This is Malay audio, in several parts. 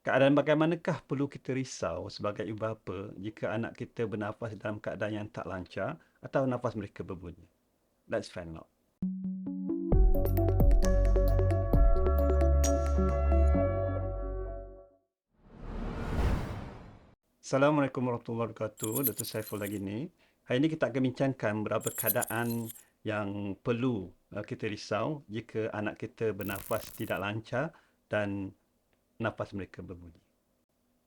Keadaan bagaimanakah perlu kita risau sebagai ibu bapa jika anak kita bernafas dalam keadaan yang tak lancar atau nafas mereka berbunyi? Let's find out. Assalamualaikum warahmatullahi wabarakatuh. Dr. Saiful lagi ni. Hari ini kita akan bincangkan beberapa keadaan yang perlu kita risau jika anak kita bernafas tidak lancar dan nafas mereka berbunyi.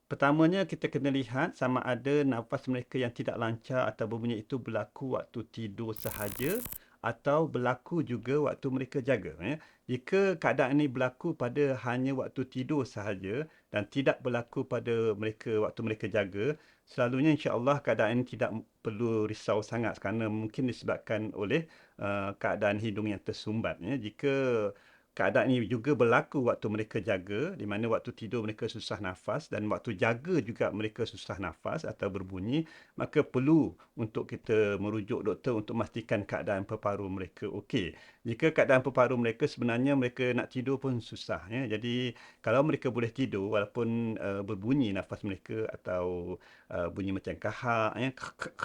Pertamanya kita kena lihat sama ada nafas mereka yang tidak lancar atau berbunyi itu berlaku waktu tidur sahaja atau berlaku juga waktu mereka jaga. Ya. Jika keadaan ini berlaku pada hanya waktu tidur sahaja dan tidak berlaku pada mereka waktu mereka jaga, selalunya insya-Allah keadaan ini tidak perlu risau sangat kerana mungkin disebabkan oleh keadaan hidung yang tersumbat. Ya. Jika keadaan ini juga berlaku waktu mereka jaga, di mana waktu tidur mereka susah nafas dan waktu jaga juga mereka susah nafas atau berbunyi, maka perlu untuk kita merujuk doktor untuk memastikan keadaan paru-paru mereka okey. Jika keadaan paru-paru mereka sebenarnya mereka nak tidur pun susah ya. Jadi kalau mereka boleh tidur walaupun berbunyi nafas mereka atau bunyi macam kahak ya,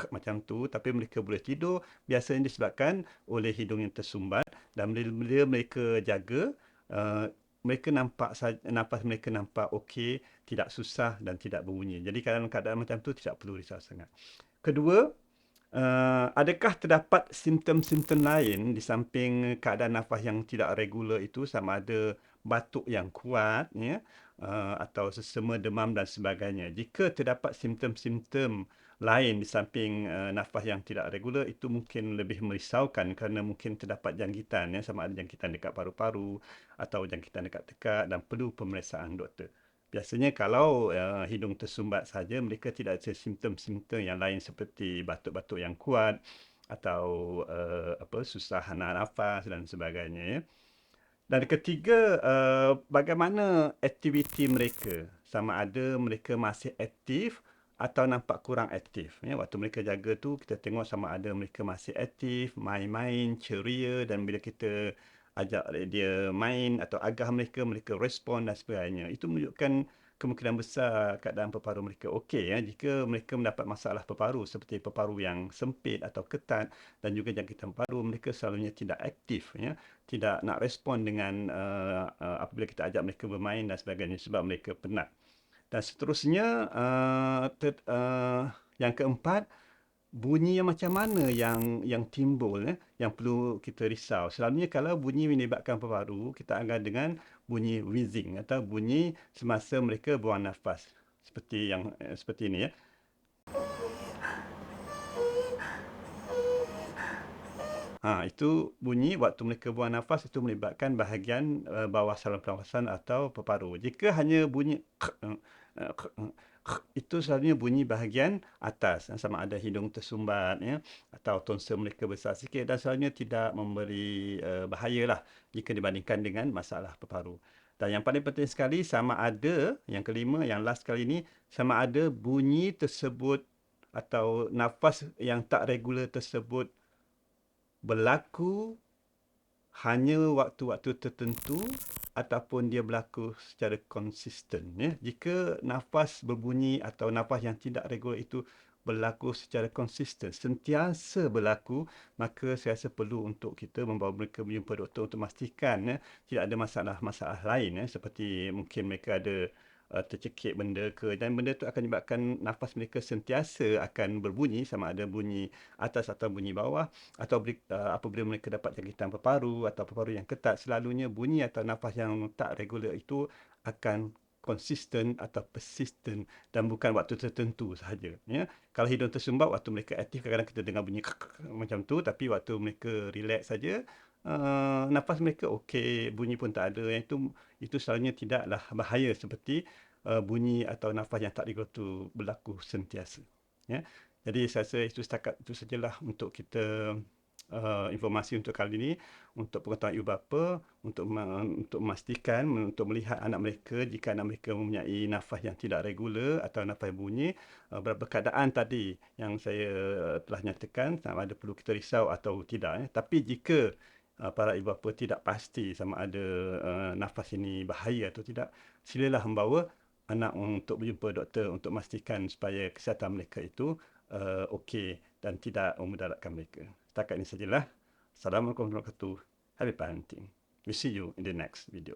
macam tu, tapi mereka boleh tidur, biasanya disebabkan oleh hidung yang tersumbat dan bila mereka jaga, mereka nampak nafas mereka nampak okey, tidak susah dan tidak berbunyi. Jadi dalam keadaan macam tu tidak perlu risau sangat. Kedua, adakah terdapat simptom-simptom lain di samping keadaan nafas yang tidak regular itu sama ada batuk yang kuat ya, atau sesama demam dan sebagainya. Jika terdapat simptom-simptom lain di samping nafas yang tidak regular itu mungkin lebih merisaukan kerana mungkin terdapat jangkitan ya, sama ada jangkitan dekat paru-paru atau jangkitan dekat tekak dan perlu pemeriksaan doktor. Biasanya kalau hidung tersumbat saja, mereka tidak ada simptom-simptom yang lain seperti batuk-batuk yang kuat atau susah nak nafas dan sebagainya. Ya. Dan ketiga, bagaimana aktiviti mereka? Sama ada mereka masih aktif atau nampak kurang aktif. Ya, waktu mereka jaga tu, kita tengok sama ada mereka masih aktif, main-main, ceria dan bila kita ajak dia main atau agah mereka, mereka respon dan sebagainya. Itu menunjukkan kemungkinan besar keadaan paru-paru mereka okey ya. Jika mereka mendapat masalah paru-paru seperti paru-paru yang sempit atau ketat dan juga jangkitan paru, mereka selalunya tidak aktif ya, tidak nak respon dengan apabila kita ajak mereka bermain dan sebagainya sebab mereka penat. Dan seterusnya, yang keempat, bunyi yang macam mana yang timbul yang perlu kita risau. Selalunya kalau bunyi melibatkan paru-paru, kita akan dengan bunyi wheezing atau bunyi semasa mereka buang nafas. Seperti yang seperti ini ya. Itu bunyi waktu mereka buang nafas itu melibatkan bahagian bawah saluran pernafasan atau paru-paru. Jika hanya bunyi itu selalunya bunyi bahagian atas sama ada hidung tersumbat ya atau tonsil mereka besar sikit dan selalunya tidak memberi bahayalah jika dibandingkan dengan masalah paru-paru. Dan yang paling penting sekali sama ada yang kelima yang last kali ini sama ada bunyi tersebut atau nafas yang tak regular tersebut berlaku hanya waktu-waktu tertentu ataupun dia berlaku secara konsisten. Ya. Jika nafas berbunyi atau nafas yang tidak regular itu berlaku secara konsisten, sentiasa berlaku, maka saya rasa perlu untuk kita membawa mereka berjumpa doktor untuk memastikan tidak ada masalah-masalah lain seperti mungkin mereka ada tercekik benda ke dan benda itu akan menyebabkan nafas mereka sentiasa akan berbunyi sama ada bunyi atas atau bunyi bawah atau apabila mereka dapat jangkitan paru-paru atau paru-paru yang ketat selalunya bunyi atau nafas yang tak regular itu akan konsisten atau persisten dan bukan waktu tertentu sahaja ya. Kalau hidung tersumbat waktu mereka aktif kadang-kadang kita dengar bunyi macam tu tapi waktu mereka relax saja nafas mereka okey bunyi pun tak ada yang itu selalunya tidaklah bahaya seperti bunyi atau nafas yang tak regular itu berlaku sentiasa ya. Jadi saya rasa itu setakat itu sajalah untuk kita informasi untuk kali ini untuk pengetahuan ibu bapa untuk memastikan untuk melihat anak mereka jika anak mereka mempunyai nafas yang tidak regular atau nafas bunyi beberapa keadaan tadi yang saya telah nyatakan sama ada perlu kita risau atau tidak ya. Tapi jika para ibu bapa tidak pasti sama ada nafas ini bahaya atau tidak, silalah membawa anak untuk berjumpa doktor untuk memastikan supaya kesihatan mereka itu okey dan tidak memudaratkan mereka. Setakat ini sajalah. Assalamualaikum warahmatullahi wabarakatuh. Happy parenting. We see you in the next video.